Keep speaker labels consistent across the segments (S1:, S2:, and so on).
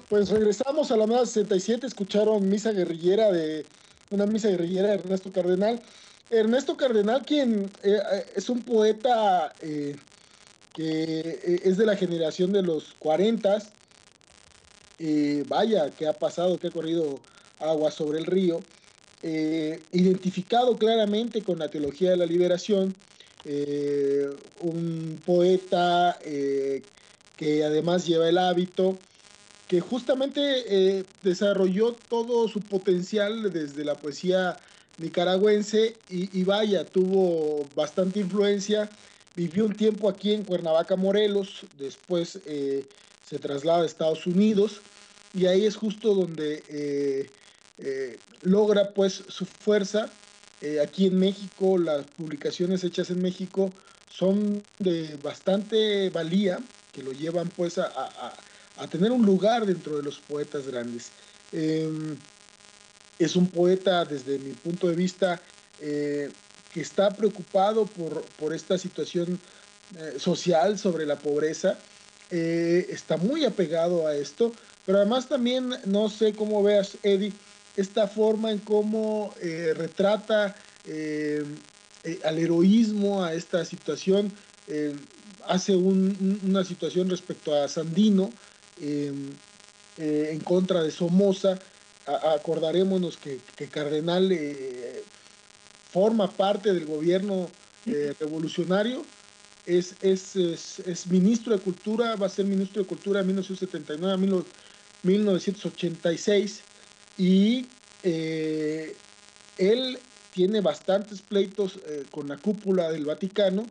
S1: Pues regresamos a la moda 67, escucharon una misa guerrillera de Ernesto Cardenal. Ernesto Cardenal, quien es un poeta que es de la generación de los 40, vaya, que ha pasado, que ha corrido agua sobre el río, identificado claramente con la teología de la liberación, un poeta que además lleva el hábito, que justamente desarrolló todo su potencial desde la poesía nicaragüense y vaya, tuvo bastante influencia, vivió un tiempo aquí en Cuernavaca, Morelos, después se traslada a Estados Unidos y ahí es justo donde logra pues su fuerza. Aquí en México, las publicaciones hechas en México son de bastante valía, que lo llevan pues a tener un lugar dentro de los poetas grandes. Eh, es un poeta, desde mi punto de vista, que está preocupado por esta situación social sobre la pobreza, está muy apegado a esto, pero además también, no sé cómo veas, Eddie, esta forma en cómo retrata al heroísmo, a esta situación, eh, hace una situación respecto a Sandino, eh, en contra de Somoza. Acordarémonos que Cardenal forma parte del gobierno revolucionario, es ministro de Cultura, va a ser ministro de Cultura de 1979 a 1986 y él tiene bastantes pleitos con la cúpula del Vaticano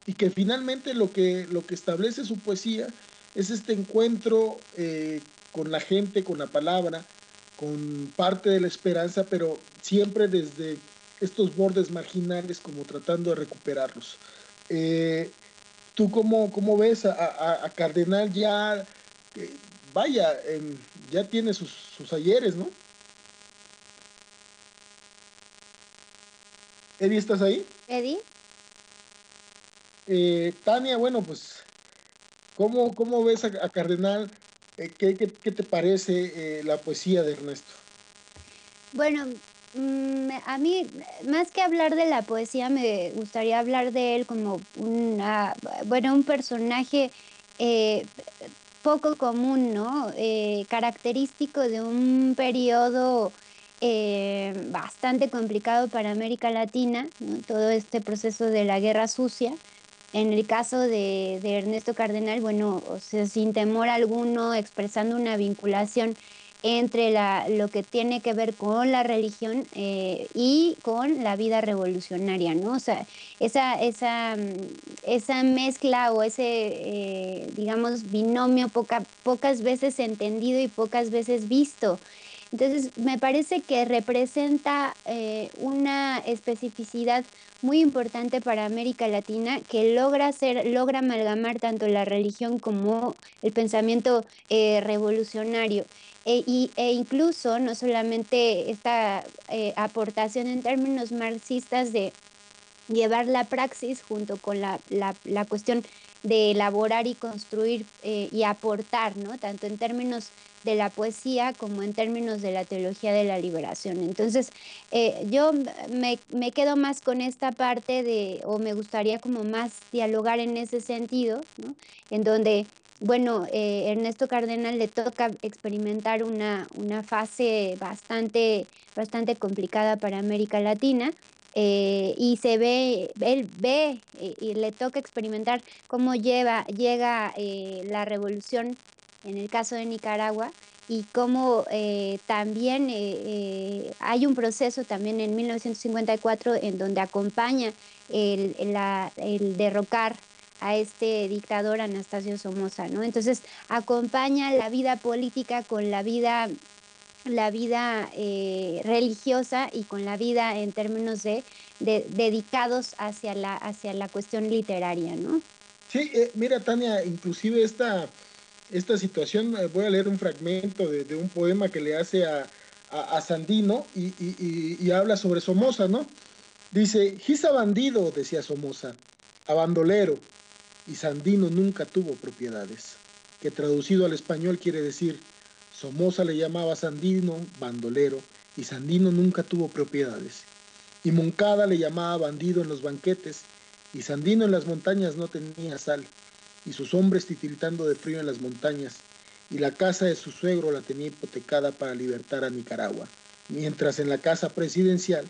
S1: y que finalmente lo que establece su poesía es este encuentro con la gente, con la palabra, con parte de la esperanza, pero siempre desde estos bordes marginales como tratando de recuperarlos. Eh, ¿Tú cómo ves a Cardenal ya, eh, vaya, ya tiene sus ayeres, ¿no? Eddie, ¿estás ahí?
S2: Eddie.
S1: Tania, bueno, pues, ¿cómo ves a Cardenal? ¿Qué te parece la poesía de Ernesto?
S2: Bueno, a mí, más que hablar de la poesía, me gustaría hablar de él como un personaje eh, poco común, ¿no? Característico de un periodo bastante complicado para América Latina, ¿no? Todo este proceso de la Guerra Sucia. En el caso de Ernesto Cardenal, bueno, o sea, sin temor alguno, expresando una vinculación entre lo que tiene que ver con la religión y con la vida revolucionaria, ¿no? O sea, esa mezcla o ese, digamos, binomio pocas veces entendido y pocas veces visto. Entonces, me parece que representa una especificidad muy importante para América Latina que logra amalgamar tanto la religión como el pensamiento revolucionario. E incluso no solamente esta aportación en términos marxistas de llevar la praxis junto con la cuestión de elaborar y construir y aportar, ¿no? Tanto en términos de la poesía como en términos de la teología de la liberación. Entonces, yo me quedo más con esta parte o me gustaría como más dialogar en ese sentido, ¿no? En donde, bueno, Ernesto Cardenal le toca experimentar una fase bastante complicada para América Latina, y él ve y le toca experimentar cómo llega la revolución en el caso de Nicaragua y cómo también hay un proceso también en 1954 en donde acompaña el derrocar a este dictador Anastasio Somoza, ¿no? Entonces acompaña la vida política con la vida religiosa y con la vida en términos de dedicados hacia la cuestión literaria, ¿no?
S1: Sí, mira, Tania, inclusive esta situación, voy a leer un fragmento de un poema que le hace a Sandino y habla sobre Somoza, ¿no? Dice, Giza bandido, decía Somoza, a bandolero, y Sandino nunca tuvo propiedades, que traducido al español quiere decir, Somoza le llamaba Sandino bandolero, y Sandino nunca tuvo propiedades. Y Moncada le llamaba bandido en los banquetes, y Sandino en las montañas no tenía sal, y sus hombres titiritando de frío en las montañas, y la casa de su suegro la tenía hipotecada para libertar a Nicaragua, mientras en la casa presidencial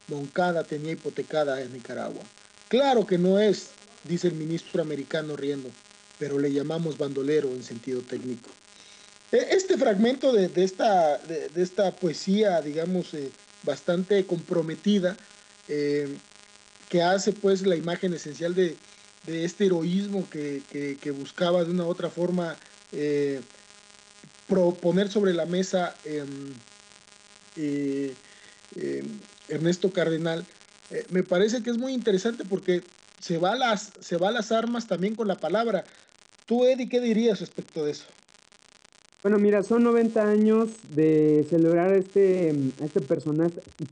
S1: Moncada tenía hipotecada a Nicaragua. Claro que no es, dice el ministro americano riendo, pero le llamamos bandolero en sentido técnico. Este fragmento de esta poesía, digamos, bastante comprometida, eh, que hace pues la imagen esencial de este heroísmo que buscaba de una u otra forma eh, proponer sobre la mesa eh, eh, Ernesto Cardenal, me parece que es muy interesante porque se va a las armas también con la palabra. Tú, Eddie, ¿qué dirías respecto de eso?
S3: Bueno, mira, son 90 años de celebrar a este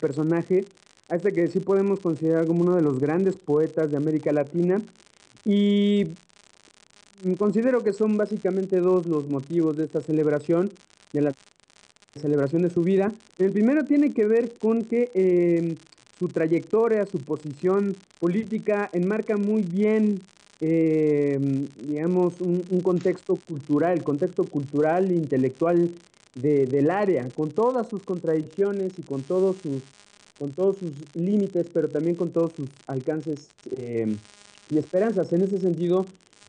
S3: personaje, a este que sí podemos considerar como uno de los grandes poetas de América Latina. Y considero que son básicamente dos los motivos de esta celebración, de la celebración de su vida. El primero tiene que ver con que su trayectoria, su posición política enmarca muy bien, digamos, un contexto cultural e intelectual del área, con todas sus contradicciones y con todos sus límites, pero también con todos sus alcances y esperanzas. En ese sentido,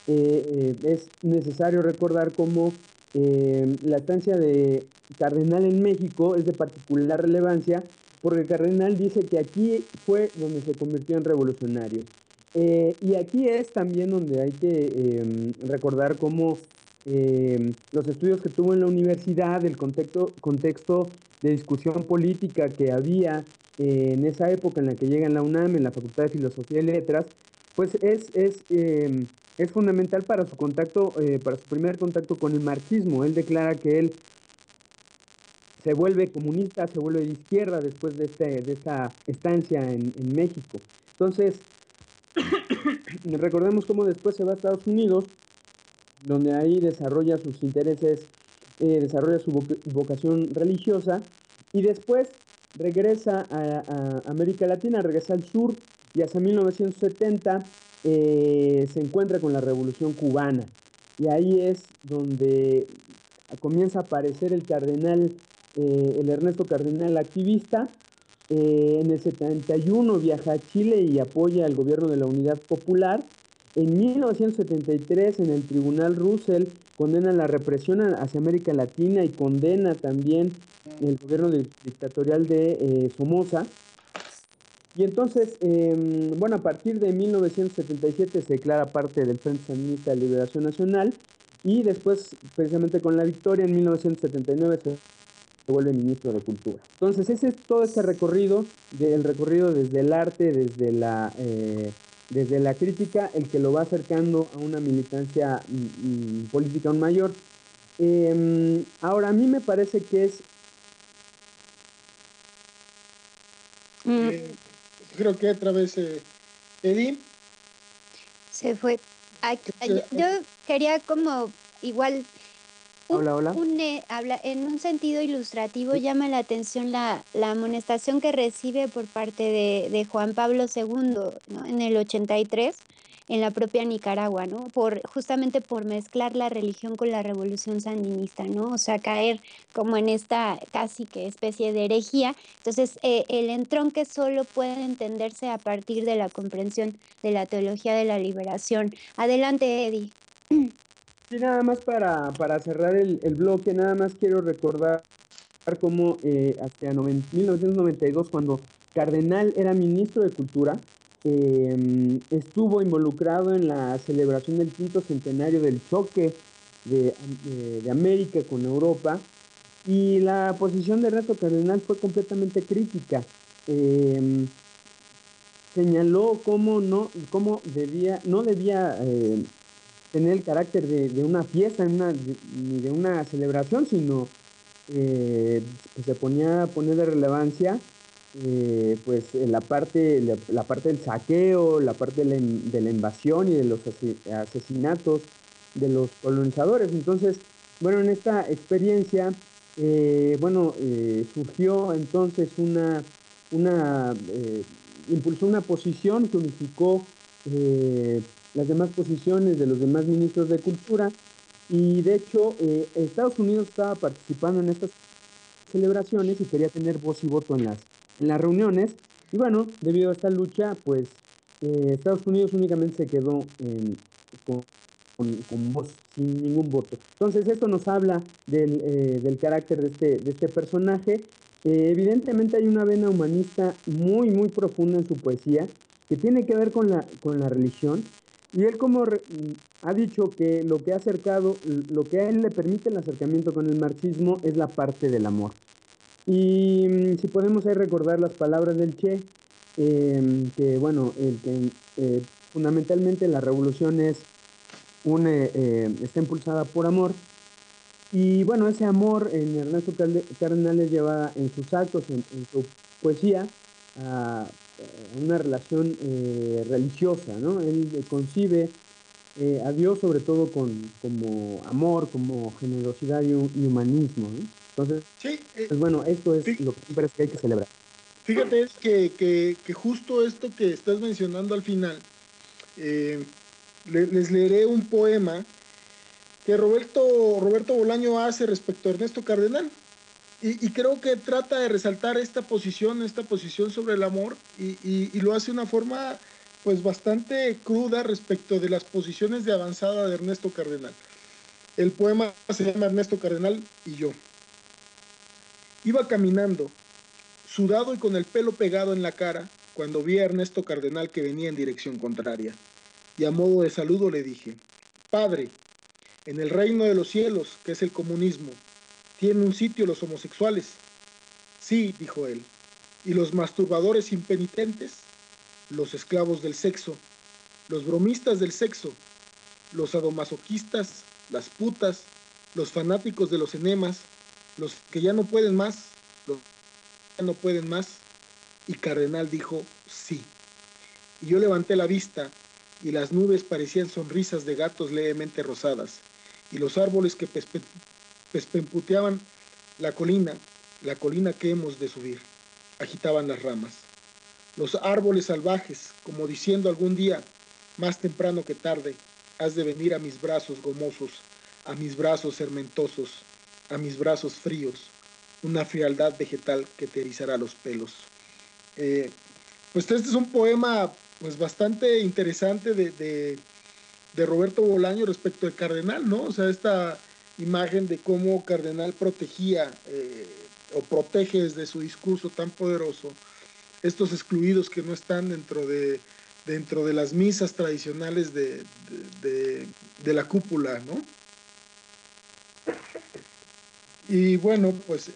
S3: es necesario recordar cómo la estancia de Cardenal en México es de particular relevancia porque Cardenal dice que aquí fue donde se convirtió en revolucionario. Y aquí es también donde hay que recordar cómo los estudios que tuvo en la universidad, el contexto de discusión política que había en esa época en la que llega en la UNAM, en la Facultad de Filosofía y Letras, pues es fundamental para su contacto, para su primer contacto con el marxismo. Él declara que él se vuelve comunista, se vuelve de izquierda después de esta estancia en México. Entonces, recordemos cómo después se va a Estados Unidos, donde ahí desarrolla sus intereses, desarrolla su vocación religiosa, y después regresa a América Latina, regresa al sur, y hasta 1970 se encuentra con la Revolución Cubana. Y ahí es donde comienza a aparecer el cardenal, el Ernesto Cardenal activista. En el 71 viaja a Chile y apoya al gobierno de la Unidad Popular. En 1973, en el Tribunal Russell, condena la represión hacia América Latina y condena también el gobierno dictatorial de Somoza. Y entonces, bueno, a partir de 1977 se declara parte del Frente Sandinista de Liberación Nacional y después, precisamente con la victoria en 1979, se vuelve ministro de Cultura. Entonces, ese es todo este recorrido, el recorrido desde el arte, desde la crítica, el que lo va acercando a una militancia política aún mayor. Ahora, a mí me parece que es...
S1: Creo que otra vez, Eddie.
S2: Se fue. Yo quería como igual
S3: Hola.
S2: en un sentido ilustrativo llama la atención la amonestación que recibe por parte de Juan Pablo II, ¿no? En el 83, en la propia Nicaragua, ¿no? Justamente por mezclar la religión con la revolución sandinista, ¿no? O sea, caer como en esta casi que especie de herejía. Entonces, el entronque solo puede entenderse a partir de la comprensión de la teología de la liberación. Adelante, Eddie.
S3: Sí, nada más para cerrar el bloque, nada más quiero recordar cómo hasta 1992, cuando Cardenal era ministro de Cultura, estuvo involucrado en la celebración del quinto centenario del choque de América con Europa, y la posición de Ernesto Cardenal fue completamente crítica. Señaló no debía tener el carácter de una fiesta ni de una celebración, sino pues se ponía a poner de relevancia pues la parte del saqueo, la parte de la invasión y de los asesinatos de los colonizadores. Entonces, bueno, en esta experiencia surgió entonces una impulsó una posición que unificó las demás posiciones de los demás ministros de Cultura y de hecho Estados Unidos estaba participando en estas celebraciones y quería tener voz y voto en las reuniones. Y bueno, debido a esta lucha, pues Estados Unidos únicamente se quedó con voz, sin ningún voto. Entonces esto nos habla del carácter de este personaje. Evidentemente hay una vena humanista muy, muy profunda en su poesía, que tiene que ver con la religión. Y él ha dicho que lo que ha acercado, lo que a él le permite el acercamiento con el marxismo es la parte del amor. Y si podemos ahí recordar las palabras del Che, que bueno, fundamentalmente la revolución está impulsada por amor. Y bueno, ese amor en Ernesto Cardenales lleva en sus actos, en su poesía, a una relación religiosa, ¿no? Él concibe a Dios sobre todo como amor, como generosidad y humanismo, ¿no? Entonces,
S1: Sí,
S3: pues bueno, esto es
S1: fí-
S3: lo que me parece que hay que celebrar.
S1: fíjate es que justo esto que estás mencionando al final, eh, les leeré un poema que Roberto Bolaño hace respecto a Ernesto Cardenal. Y creo que trata de resaltar esta posición sobre el amor, y lo hace de una forma pues bastante cruda respecto de las posiciones de avanzada de Ernesto Cardenal. El poema se llama Ernesto Cardenal y yo. Iba caminando, sudado y con el pelo pegado en la cara, cuando vi a Ernesto Cardenal que venía en dirección contraria. Y a modo de saludo le dije: Padre, en el reino de los cielos, que es el comunismo, ¿tienen un sitio los homosexuales? Sí, dijo él. ¿Y los masturbadores impenitentes? Los esclavos del sexo, los bromistas del sexo, los sadomasoquistas, las putas, los fanáticos de los enemas, los que ya no pueden más, los que ya no pueden más. Y Cardenal dijo sí. Y yo levanté la vista y las nubes parecían sonrisas de gatos levemente rosadas, y los árboles que pespemputeaban la colina que hemos de subir, agitaban las ramas. Los árboles salvajes, como diciendo algún día, más temprano que tarde, has de venir a mis brazos gomosos, a mis brazos sermentosos, a mis brazos fríos, una frialdad vegetal que te erizará los pelos. Eh, pues este es un poema pues bastante interesante de Roberto Bolaño respecto al Cardenal, ¿no? O sea, esta imagen de cómo Cardenal protegía o protege desde su discurso tan poderoso estos excluidos que no están dentro de las misas tradicionales de la cúpula, ¿no? Y bueno, pues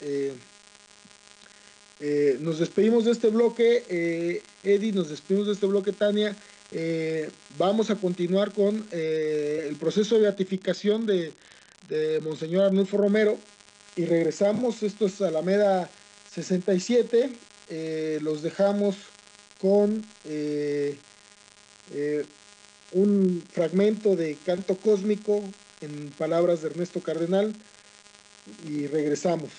S1: nos despedimos de este bloque, Eddie, nos despedimos de este bloque, Tania. Vamos a continuar con el proceso de beatificación de Monseñor Arnulfo Romero y regresamos. Esto es Alameda 67. Los dejamos con eh, un fragmento de Canto Cósmico en palabras de Ernesto Cardenal y regresamos.